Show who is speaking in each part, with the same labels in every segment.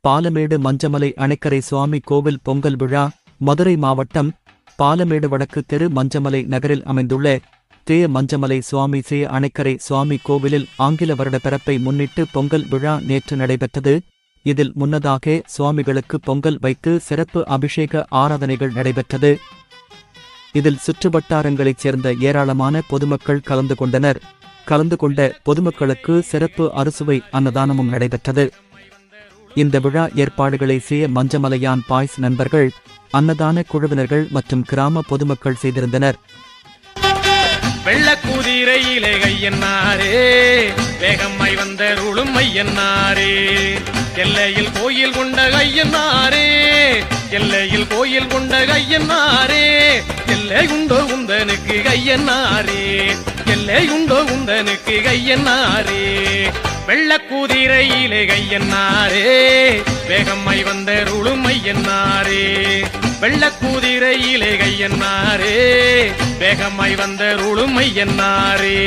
Speaker 1: பாலமேடு மஞ்சமலை அணைக்கரை சுவாமி கோவில் பொங்கல் விழா. மதுரை மாவட்டம் பாலமேடு வடக்கு தெரு மஞ்சமலை நகரில் அமைந்துள்ள மஞ்சமலை சுவாமி அணைக்கரை சுவாமி கோவிலில் ஆங்கில வருட பிறப்பை முன்னிட்டு பொங்கல் விழா நேற்று நடைபெற்றது. இதில் முன்னதாக சுவாமிகளுக்கு பொங்கல் வைத்து சிறப்பு அபிஷேக ஆராதனைகள் நடைபெற்றது. இதில் சுற்றுவட்டாரங்களைச் சேர்ந்த ஏராளமான பொதுமக்கள் கலந்து கொண்டனர். கலந்து கொண்ட பொதுமக்களுக்கு சிறப்பு அறுசுவை அன்னதானமும் நடைபெற்றது. இந்த விழா ஏற்பாடுகளை மஞ்சமலையான் பாய்ஸ் நண்பர்கள், அன்னதான குழுவினர்கள் மற்றும் கிராம பொதுமக்கள் செய்திருந்தனர்.
Speaker 2: வெள்ளக்குதிரையிலே கையன்னாரே, வேகம்மாய் வந்த ருளும் ஐயன்னாரே, எல்லையில் கோயில் கொண்ட கையன்னாரே, எல்லையில் கோயில் கொண்ட கையன்னாரே, எல்லை உண்டோ உந்தனுக்கு கையன்னாரே, எல்லை உண்டோ உந்தனுக்கு கையன்னாரே. வெள்ளக்குதிரையிலே கையன்னாரே, வேகம்மாய் வந்த ருளும் ஐயன்னாரே, வெள்ளக்குதிரையிலே கையன்னாரே, வேகமாய் வந்த ருளும் ஐயன்னாரே.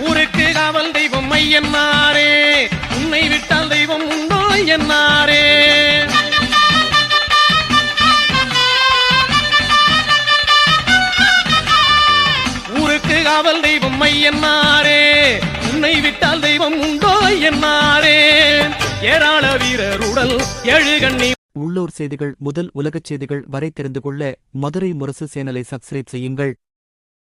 Speaker 2: ஊருக்கு காவல் தெய்வம் ஐயன்னாரே, உன்னை விட்டால் தெய்வம் உண்டோ ஐயன்னாரே. ஊருக்கு காவல் தெய்வம் ஐயன்னாரே, உன்னை விட்டால் தெய்வம் உண்டோ ஐயன்னாரே. ஏராள வீரருடல் ஏழு கண்ணி.
Speaker 1: உள்ளூர் செய்திகள் முதல் உலகச் செய்திகள் வரை தெரிந்து கொள்ள மதுரை முரசு சேனலை சப்ஸ்கிரைப் செய்யுங்கள்.